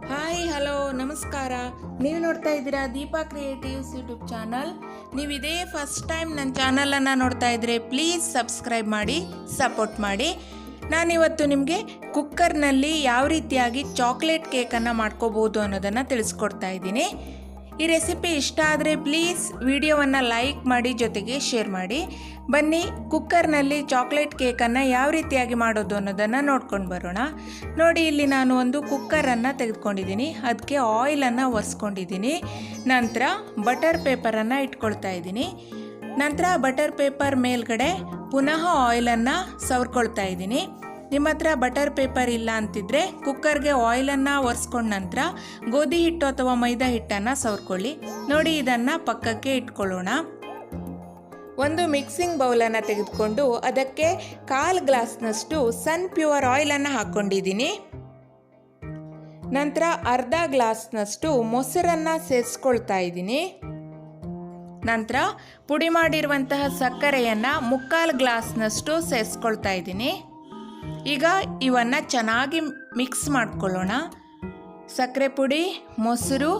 Hi hello ನಮಸ್ಕಾರ. ನೀವು ನೋಡ್ತಾ ಇದ್ದೀರಾ ದೀಪಾ ಕ್ರಿಯೇಟಿವ್ಸ್ ಯೂಟ್ಯೂಬ್ ಚಾನಲ್. ನೀವು ಇದೇ ಫಸ್ಟ್ ಟೈಮ್ ನನ್ನ ಚಾನಲನ್ನು ನೋಡ್ತಾ ಇದ್ದರೆ ಪ್ಲೀಸ್ ಸಬ್ಸ್ಕ್ರೈಬ್ ಮಾಡಿ, ಸಪೋರ್ಟ್ ಮಾಡಿ. ನಾನಿವತ್ತು ನಿಮಗೆ ಕುಕ್ಕರ್ನಲ್ಲಿ ಯಾವ ರೀತಿಯಾಗಿ ಚಾಕ್ಲೇಟ್ ಕೇಕನ್ನು ಮಾಡ್ಕೋಬೋದು ಅನ್ನೋದನ್ನು ತಿಳಿಸ್ಕೊಡ್ತಾ ಇದ್ದೀನಿ. ಈ ರೆಸಿಪಿ ಇಷ್ಟ ಆದರೆ ಪ್ಲೀಸ್ ವಿಡಿಯೋವನ್ನು ಲೈಕ್ ಮಾಡಿ, ಜೊತೆಗೆ ಶೇರ್ ಮಾಡಿ. ಬನ್ನಿ ಕುಕ್ಕರ್ನಲ್ಲಿ ಚಾಕ್ಲೇಟ್ ಕೇಕನ್ನು ಯಾವ ರೀತಿಯಾಗಿ ಮಾಡೋದು ಅನ್ನೋದನ್ನು ನೋಡ್ಕೊಂಡು ಬರೋಣ. ನೋಡಿ, ಇಲ್ಲಿ ನಾನು ಒಂದು ಕುಕ್ಕರನ್ನು ತೆಗೆದುಕೊಂಡಿದ್ದೀನಿ. ಅದಕ್ಕೆ ಆಯಿಲನ್ನು ಒರೆಸ್ಕೊಂಡಿದ್ದೀನಿ. ನಂತರ ಬಟರ್ ಪೇಪರನ್ನು ಇಟ್ಕೊಳ್ತಾ ಇದ್ದೀನಿ. ನಂತರ ಬಟರ್ ಪೇಪರ್ ಮೇಲ್ಗಡೆ ಪುನಃ ಆಯಿಲನ್ನು ಸವರ್ಕೊಳ್ತಾ ಇದ್ದೀನಿ. ನಿಮ್ಮ ಹತ್ರ ಬಟರ್ ಪೇಪರ್ ಇಲ್ಲ ಅಂತಿದ್ರೆ ಕುಕ್ಕರ್ಗೆ ಆಯಿಲನ್ನು ಒರೆಸ್ಕೊಂಡ ನಂತರ ಗೋಧಿ ಹಿಟ್ಟು ಅಥವಾ ಮೈದಾ ಹಿಟ್ಟನ್ನು ಸವರ್ಕೊಳ್ಳಿ. ನೋಡಿ, ಇದನ್ನು ಪಕ್ಕಕ್ಕೆ ಇಟ್ಕೊಳ್ಳೋಣ. ಒಂದು ಮಿಕ್ಸಿಂಗ್ ಬೌಲನ್ನು ತೆಗೆದುಕೊಂಡು ಅದಕ್ಕೆ 1/4 ಗ್ಲಾಸ್ನಷ್ಟು ಸನ್ ಪ್ಯೂರ್ ಆಯಿಲನ್ನು ಹಾಕ್ಕೊಂಡಿದ್ದೀನಿ. ನಂತರ ಅರ್ಧ ಗ್ಲಾಸ್ನಷ್ಟು ಮೊಸರನ್ನು ಸೇರಿಸ್ಕೊಳ್ತಾ ಇದ್ದೀನಿ. ನಂತರ ಪುಡಿ ಮಾಡಿರುವಂತಹ ಸಕ್ಕರೆಯನ್ನು 3/4 ಗ್ಲಾಸ್ನಷ್ಟು ಸೇರಿಸ್ಕೊಳ್ತಾ ಇದ್ದೀನಿ. ಈಗ ಇವನ್ನು ಚೆನ್ನಾಗಿ ಮಿಕ್ಸ್ ಮಾಡ್ಕೊಳ್ಳೋಣ. ಸಕ್ಕರೆ ಪುಡಿ, ಮೊಸರು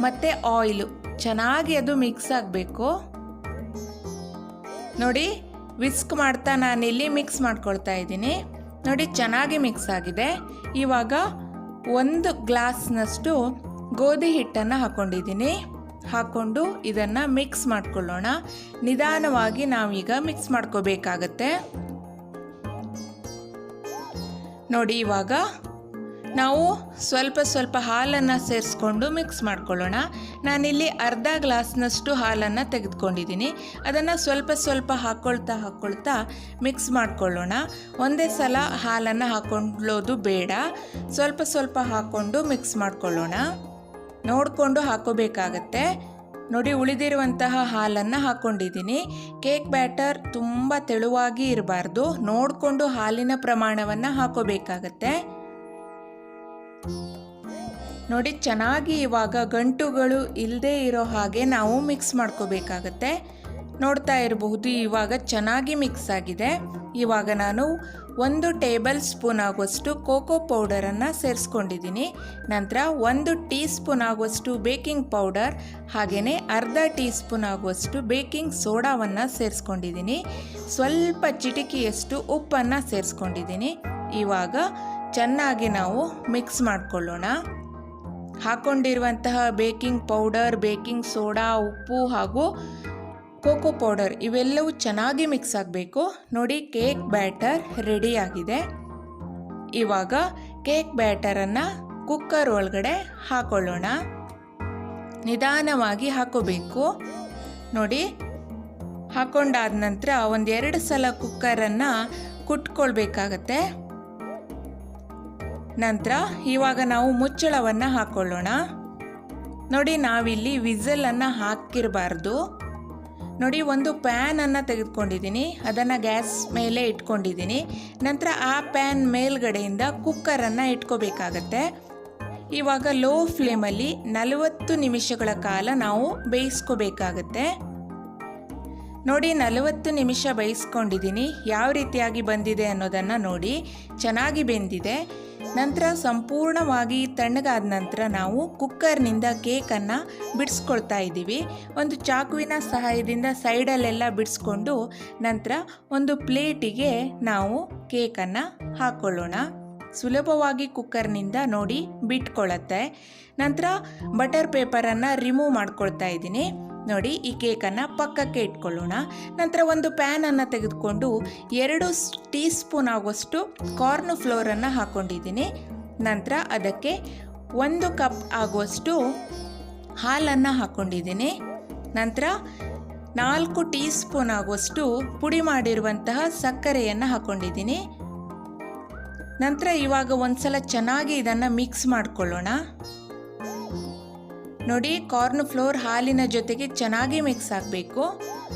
ಮತ್ತು ಆಯಿಲು ಚೆನ್ನಾಗಿ ಅದು ಮಿಕ್ಸ್ ಆಗಬೇಕು. ನೋಡಿ, ವಿಸ್ಕ್ ಮಾಡ್ತಾ ನಾನಿಲ್ಲಿ ಮಿಕ್ಸ್ ಮಾಡ್ಕೊಳ್ತಾ ಇದ್ದೀನಿ. ನೋಡಿ, ಚೆನ್ನಾಗಿ ಮಿಕ್ಸ್ ಆಗಿದೆ. ಇವಾಗ 1 ಗ್ಲಾಸ್ನಷ್ಟು ಗೋಧಿ ಹಿಟ್ಟನ್ನು ಹಾಕ್ಕೊಂಡಿದ್ದೀನಿ. ಹಾಕ್ಕೊಂಡು ಇದನ್ನು ಮಿಕ್ಸ್ ಮಾಡ್ಕೊಳ್ಳೋಣ. ನಿಧಾನವಾಗಿ ನಾವೀಗ ಮಿಕ್ಸ್ ಮಾಡ್ಕೋಬೇಕಾಗತ್ತೆ. ನೋಡಿ, ಇವಾಗ ನಾವು ಸ್ವಲ್ಪ ಸ್ವಲ್ಪ ಹಾಲನ್ನು ಸೇರಿಸ್ಕೊಂಡು ಮಿಕ್ಸ್ ಮಾಡ್ಕೊಳ್ಳೋಣ. ನಾನಿಲ್ಲಿ ಅರ್ಧ ಗ್ಲಾಸ್ನಷ್ಟು ಹಾಲನ್ನು ತೆಗೆದುಕೊಂಡಿದ್ದೀನಿ. ಅದನ್ನು ಸ್ವಲ್ಪ ಸ್ವಲ್ಪ ಹಾಕ್ಕೊಳ್ತಾ ಮಿಕ್ಸ್ ಮಾಡ್ಕೊಳ್ಳೋಣ. ಒಂದೇ ಸಲ ಹಾಲನ್ನು ಹಾಕ್ಕೊಳ್ಳೋದು ಬೇಡ, ಸ್ವಲ್ಪ ಸ್ವಲ್ಪ ಹಾಕ್ಕೊಂಡು ಮಿಕ್ಸ್ ಮಾಡ್ಕೊಳ್ಳೋಣ. ನೋಡಿಕೊಂಡು ಹಾಕೋಬೇಕಾಗತ್ತೆ. ನೋಡಿ, ಉಳಿದಿರುವಂತಹ ಹಾಲನ್ನು ಹಾಕ್ಕೊಂಡಿದ್ದೀನಿ. ಕೇಕ್ ಬ್ಯಾಟರ್ ತುಂಬ ತೆಳುವಾಗಿ ಇರಬಾರ್ದು, ನೋಡಿಕೊಂಡು ಹಾಲಿನ ಪ್ರಮಾಣವನ್ನು ಹಾಕೋಬೇಕಾಗತ್ತೆ. ನೋಡಿ, ಚೆನ್ನಾಗಿ ಇವಾಗ ಗಂಟುಗಳು ಇಲ್ಲದೆ ಇರೋ ಹಾಗೆ ನಾವು ಮಿಕ್ಸ್ ಮಾಡ್ಕೋಬೇಕಾಗತ್ತೆ. ನೋಡ್ತಾ ಇರಬಹುದು, ಇವಾಗ ಚೆನ್ನಾಗಿ ಮಿಕ್ಸ್ ಆಗಿದೆ. ಇವಾಗ ನಾನು 1 ಟೇಬಲ್ ಸ್ಪೂನ್ ಆಗುವಷ್ಟು ಕೋಕೋ ಪೌಡರನ್ನು ಸೇರಿಸ್ಕೊಂಡಿದ್ದೀನಿ. ನಂತರ 1 ಟೀ ಸ್ಪೂನ್ ಆಗುವಷ್ಟು ಬೇಕಿಂಗ್ ಪೌಡರ್, ಹಾಗೆಯೇ ಅರ್ಧ ಟೀ ಸ್ಪೂನ್ ಆಗುವಷ್ಟು ಬೇಕಿಂಗ್ ಸೋಡಾವನ್ನು ಸೇರಿಸ್ಕೊಂಡಿದ್ದೀನಿ. ಸ್ವಲ್ಪ ಚಿಟಿಕೆಯಷ್ಟು ಉಪ್ಪನ್ನು ಸೇರಿಸ್ಕೊಂಡಿದ್ದೀನಿ. ಇವಾಗ ಚೆನ್ನಾಗಿ ನಾವು ಮಿಕ್ಸ್ ಮಾಡಿಕೊಳ್ಳೋಣ. ಹಾಕ್ಕೊಂಡಿರುವಂತಹ ಬೇಕಿಂಗ್ ಪೌಡರ್, ಬೇಕಿಂಗ್ ಸೋಡಾ, ಉಪ್ಪು ಹಾಗೂ ಕೋಕೋ ಪೌಡರ್ ಇವೆಲ್ಲವೂ ಚೆನ್ನಾಗಿ ಮಿಕ್ಸ್ ಆಗಬೇಕು. ನೋಡಿ, ಕೇಕ್ ಬ್ಯಾಟರ್ ರೆಡಿಯಾಗಿದೆ. ಇವಾಗ ಕೇಕ್ ಬ್ಯಾಟರನ್ನು ಕುಕ್ಕರ್ ಒಳಗಡೆ ಹಾಕೊಳ್ಳೋಣ. ನಿಧಾನವಾಗಿ ಹಾಕೋಬೇಕು. ನೋಡಿ, ಹಾಕೊಂಡಾದ ನಂತರ 1-2 ಸಲ ಕುಕ್ಕರನ್ನು ಕುಟ್ಕೊಳ್ಬೇಕಾಗತ್ತೆ. ನಂತರ ಇವಾಗ ನಾವು ಮುಚ್ಚಳವನ್ನು ಹಾಕೊಳ್ಳೋಣ. ನೋಡಿ, ನಾವಿಲ್ಲಿ ವಿಸಲನ್ನು ಹಾಕಿರಬಾರ್ದು. ನೋಡಿ, ಒಂದು ಪ್ಯಾನನ್ನು ತೆಗೆದುಕೊಂಡಿದ್ದೀನಿ. ಅದನ್ನು ಗ್ಯಾಸ್ ಮೇಲೆ ಇಟ್ಕೊಂಡಿದ್ದೀನಿ. ನಂತರ ಆ ಪ್ಯಾನ್ ಮೇಲ್ಗಡೆಯಿಂದ ಕುಕ್ಕರನ್ನು ಇಟ್ಕೋಬೇಕಾಗತ್ತೆ. ಇವಾಗ ಲೋ ಫ್ಲೇಮಲ್ಲಿ 40 ನಿಮಿಷಗಳ ಕಾಲ ನಾವು ಬೇಯಿಸ್ಕೋಬೇಕಾಗತ್ತೆ. ನೋಡಿ, 40 ನಿಮಿಷ ಬೇಯಿಸ್ಕೊಂಡಿದ್ದೀನಿ. ಯಾವ ರೀತಿಯಾಗಿ ಬಂದಿದೆ ಅನ್ನೋದನ್ನು ನೋಡಿ. ಚೆನ್ನಾಗಿ ಬೆಂದಿದೆ. ನಂತರ ಸಂಪೂರ್ಣವಾಗಿ ತಣ್ಣಗಾದ ನಂತರ ನಾವು ಕುಕ್ಕರ್ನಿಂದ ಕೇಕನ್ನು ಬಿಡಿಸ್ಕೊಳ್ತಾ ಇದ್ದೀವಿ. ಒಂದು ಚಾಕುವಿನ ಸಹಾಯದಿಂದ ಸೈಡಲ್ಲೆಲ್ಲ ಬಿಡಿಸ್ಕೊಂಡು ನಂತರ ಒಂದು ಪ್ಲೇಟಿಗೆ ನಾವು ಕೇಕನ್ನು ಹಾಕ್ಕೊಳ್ಳೋಣ. ಸುಲಭವಾಗಿ ಕುಕ್ಕರ್ನಿಂದ ನೋಡಿ ಬಿಟ್ಕೊಳ್ಳುತ್ತೆ. ನಂತರ ಬಟರ್ ಪೇಪರನ್ನು ರಿಮೂವ್ ಮಾಡ್ಕೊಳ್ತಾ ಇದ್ದೀನಿ. ನೋಡಿ, ಈ ಕೇಕನ್ನು ಪಕ್ಕಕ್ಕೆ ಇಟ್ಕೊಳ್ಳೋಣ. ನಂತರ ಒಂದು ಪ್ಯಾನನ್ನು ತೆಗೆದುಕೊಂಡು 2 ಟೀ ಸ್ಪೂನ್ ಆಗುವಷ್ಟು ಕಾರ್ನ್ ಫ್ಲೋರನ್ನು ಹಾಕ್ಕೊಂಡಿದ್ದೀನಿ. ನಂತರ ಅದಕ್ಕೆ 1 ಕಪ್ ಆಗುವಷ್ಟು ಹಾಲನ್ನು ಹಾಕ್ಕೊಂಡಿದ್ದೀನಿ. ನಂತರ 4 ಟೀ ಸ್ಪೂನ್ ಆಗುವಷ್ಟು ಪುಡಿ ಮಾಡಿರುವಂತಹ ಸಕ್ಕರೆಯನ್ನು ಹಾಕ್ಕೊಂಡಿದ್ದೀನಿ. ನಂತರ ಇವಾಗ ಒಂದ್ಸಲ ಚೆನ್ನಾಗಿ ಇದನ್ನು ಮಿಕ್ಸ್ ಮಾಡ್ಕೊಳ್ಳೋಣ. ನೋಡಿ, ಕಾರ್ನ್ ಫ್ಲೋರ್ ಹಾಲಿನ ಜೊತೆಗೆ ಚೆನ್ನಾಗಿ ಮಿಕ್ಸ್ ಆಗಬೇಕು.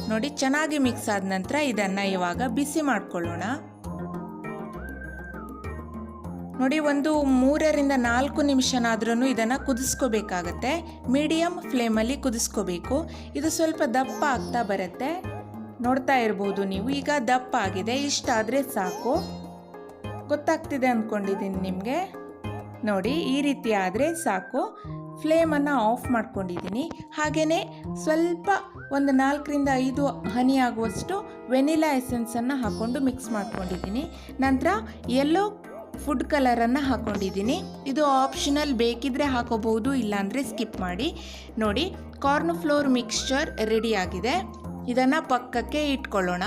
ನೋಡಿ, ಚೆನ್ನಾಗಿ ಮಿಕ್ಸ್ ಆದ ನಂತರ ಇದನ್ನು ಇವಾಗ ಬಿಸಿ ಮಾಡ್ಕೊಳ್ಳೋಣ. ನೋಡಿ, ಒಂದು 3-4 ನಿಮಿಷನಾದ್ರೂ ಇದನ್ನು ಕುದಿಸ್ಕೋಬೇಕಾಗತ್ತೆ. ಮೀಡಿಯಮ್ ಫ್ಲೇಮಲ್ಲಿ ಕುದಿಸ್ಕೋಬೇಕು. ಇದು ಸ್ವಲ್ಪ ದಪ್ಪ ಆಗ್ತಾ ಬರುತ್ತೆ. ನೋಡ್ತಾ ಇರ್ಬೋದು ನೀವು, ಈಗ ದಪ್ಪ ಆಗಿದೆ. ಇಷ್ಟಾದರೆ ಸಾಕು. ಗೊತ್ತಾಗ್ತಿದೆ ಅಂದ್ಕೊಂಡಿದ್ದೀನಿ ನಿಮಗೆ. ನೋಡಿ ಈ ರೀತಿ ಆದರೆ ಸಾಕು. ಫ್ಲೇಮನ್ನು ಆಫ್ ಮಾಡ್ಕೊಂಡಿದ್ದೀನಿ. ಹಾಗೆಯೇ ಸ್ವಲ್ಪ ಒಂದು 4-5 ಹನಿ ಆಗುವಷ್ಟು ವೆನಿಲಾ ಎಸೆನ್ಸನ್ನು ಹಾಕ್ಕೊಂಡು ಮಿಕ್ಸ್ ಮಾಡ್ಕೊಂಡಿದ್ದೀನಿ. ನಂತರ ಯೆಲ್ಲೋ ಫುಡ್ ಕಲರನ್ನು ಹಾಕ್ಕೊಂಡಿದ್ದೀನಿ. ಇದು ಆಪ್ಷನಲ್, ಬೇಕಿದ್ರೆ ಹಾಕೋಬಹುದು, ಇಲ್ಲಾಂದರೆ ಸ್ಕಿಪ್ ಮಾಡಿ. ನೋಡಿ ಕಾರ್ನ್ ಫ್ಲೋರ್ ಮಿಕ್ಸ್ಚರ್ ರೆಡಿಯಾಗಿದೆ. ಇದನ್ನು ಪಕ್ಕಕ್ಕೆ ಇಟ್ಕೊಳ್ಳೋಣ.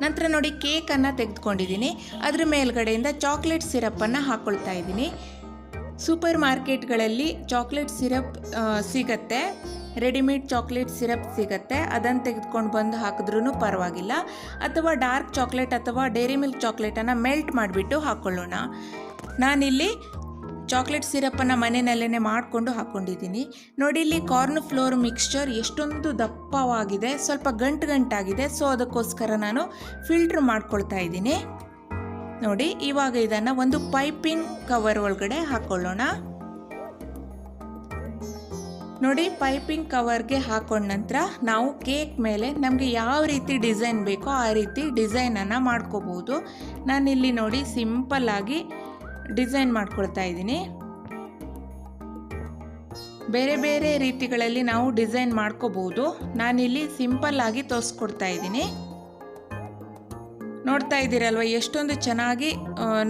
ನಂತರ ನೋಡಿ ಕೇಕನ್ನು ತೆಗೆದುಕೊಂಡಿದ್ದೀನಿ. ಅದ್ರ ಮೇಲ್ಗಡೆಯಿಂದ ಚಾಕ್ಲೇಟ್ ಸಿರಪ್ಪನ್ನು ಹಾಕ್ಕೊಳ್ತಾ ಇದ್ದೀನಿ. ಸೂಪರ್ ಮಾರ್ಕೆಟ್ಗಳಲ್ಲಿ ಚಾಕ್ಲೇಟ್ ಸಿರಪ್ ಸಿಗತ್ತೆ, ರೆಡಿಮೇಡ್ ಚಾಕ್ಲೇಟ್ ಸಿರಪ್ ಸಿಗತ್ತೆ. ಅದನ್ನು ತೆಗೆದುಕೊಂಡು ಬಂದು ಹಾಕಿದ್ರೂ ಪರವಾಗಿಲ್ಲ. ಅಥವಾ ಡಾರ್ಕ್ ಚಾಕ್ಲೇಟ್ ಅಥವಾ ಡೈರಿ ಮಿಲ್ಕ್ ಚಾಕ್ಲೇಟನ್ನು ಮೆಲ್ಟ್ ಮಾಡಿಬಿಟ್ಟು ಹಾಕ್ಕೊಳ್ಳೋಣ. ನಾನಿಲ್ಲಿ ಚಾಕ್ಲೇಟ್ ಸಿರಪ್ಪನ್ನು ಮನೆಯಲ್ಲೇ ಮಾಡಿಕೊಂಡು ಹಾಕ್ಕೊಂಡಿದ್ದೀನಿ. ನೋಡಿ ಇಲ್ಲಿ ಕಾರ್ನ್ ಫ್ಲೋರ್ ಮಿಕ್ಸ್ಚರ್ ಎಷ್ಟೊಂದು ದಪ್ಪವಾಗಿದೆ, ಸ್ವಲ್ಪ ಗಂಟಾಗಿದೆ. ಸೊ ಅದಕ್ಕೋಸ್ಕರ ನಾನು ಫಿಲ್ಟ್ರ್ ಮಾಡ್ಕೊಳ್ತಾ ಇದ್ದೀನಿ. ನೋಡಿ ಇವಾಗ ಇದನ್ನು ಒಂದು ಪೈಪಿಂಗ್ ಕವರ್ ಒಳಗಡೆ ಹಾಕ್ಕೊಳ್ಳೋಣ. ನೋಡಿ ಪೈಪಿಂಗ್ ಕವರ್ಗೆ ಹಾಕೊಂಡ ನಂತರ ನಾವು ಕೇಕ್ ಮೇಲೆ ನಮಗೆ ಯಾವ ರೀತಿ ಡಿಸೈನ್ ಬೇಕೋ ಆ ರೀತಿ ಡಿಸೈನನ್ನು ಮಾಡ್ಕೋಬೋದು. ನಾನಿಲ್ಲಿ ನೋಡಿ ಸಿಂಪಲ್ ಆಗಿ ಡಿಸೈನ್ ಮಾಡ್ಕೊಳ್ತಾ ಇದ್ದೀನಿ. ಬೇರೆ ಬೇರೆ ರೀತಿಗಳಲ್ಲಿ ನಾವು ಡಿಸೈನ್ ಮಾಡ್ಕೋಬಹುದು. ನಾನಿಲ್ಲಿ ಸಿಂಪಲ್ ಆಗಿ ತೋರಿಸ್ಕೊಡ್ತಾ ಇದ್ದೀನಿ. ನೋಡ್ತಾ ಇದ್ದೀರಲ್ವ ಎಷ್ಟೊಂದು ಚೆನ್ನಾಗಿ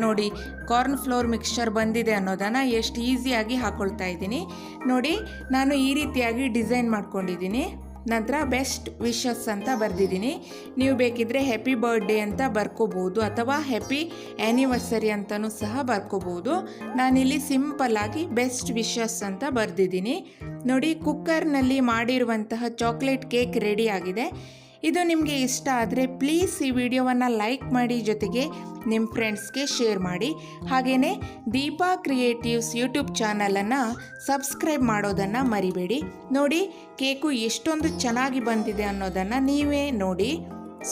ನೋಡಿ ಕಾರ್ನ್ ಫ್ಲೋರ್ ಮಿಕ್ಸ್ಚರ್ ಬಂದಿದೆ ಅನ್ನೋದನ್ನು ಎಷ್ಟು ಈಸಿಯಾಗಿ ಹಾಕ್ಕೊಳ್ತಾ ಇದ್ದೀನಿ. ನೋಡಿ ನಾನು ಈ ರೀತಿಯಾಗಿ ಡಿಸೈನ್ ಮಾಡ್ಕೊಂಡಿದ್ದೀನಿ. ನಂತರ ಬೆಸ್ಟ್ ವಿಶಸ್ ಅಂತ ಬರೆದಿದ್ದೀನಿ. ನೀವು ಬೇಕಿದ್ದರೆ ಹ್ಯಾಪಿ ಬರ್ಡೇ ಅಂತ ಬರ್ಕೋಬೋದು ಅಥವಾ ಹ್ಯಾಪಿ ಆ್ಯನಿವರ್ಸರಿ ಅಂತಲೂ ಸಹ ಬರ್ಕೋಬೋದು. ನಾನಿಲ್ಲಿ ಸಿಂಪಲ್ಲಾಗಿ ಬೆಸ್ಟ್ ವಿಶಸ್ ಅಂತ ಬರೆದಿದ್ದೀನಿ. ನೋಡಿ ಕುಕ್ಕರ್ನಲ್ಲಿ ಮಾಡಿರುವಂತಹ ಚಾಕ್ಲೇಟ್ ಕೇಕ್ ರೆಡಿ ಆಗಿದೆ. ಇದು ನಿಮಗೆ ಇಷ್ಟ ಆದರೆ ಪ್ಲೀಸ್ ಈ ವಿಡಿಯೋವನ್ನು ಲೈಕ್ ಮಾಡಿ, ಜೊತೆಗೆ ನಿಮ್ಮ ಫ್ರೆಂಡ್ಸ್ಗೆ ಶೇರ್ ಮಾಡಿ. ಹಾಗೆಯೇ ದೀಪಾ ಕ್ರಿಯೇಟಿವ್ಸ್ ಯೂಟ್ಯೂಬ್ ಚಾನಲನ್ನು ಸಬ್ಸ್ಕ್ರೈಬ್ ಮಾಡೋದನ್ನು ಮರಿಬೇಡಿ. ನೋಡಿ ಕೇಕು ಎಷ್ಟೊಂದು ಚೆನ್ನಾಗಿ ಬಂದಿದೆ ಅನ್ನೋದನ್ನು ನೀವೇ ನೋಡಿ.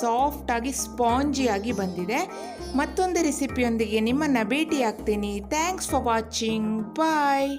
ಸಾಫ್ಟಾಗಿ ಸ್ಪಾಂಜಿಯಾಗಿ ಬಂದಿದೆ. ಮತ್ತೊಂದು ರೆಸಿಪಿಯೊಂದಿಗೆ ನಿಮ್ಮನ್ನು ಭೇಟಿ ಆಗ್ತೀನಿ. Thanks for watching. ಬಾಯ್.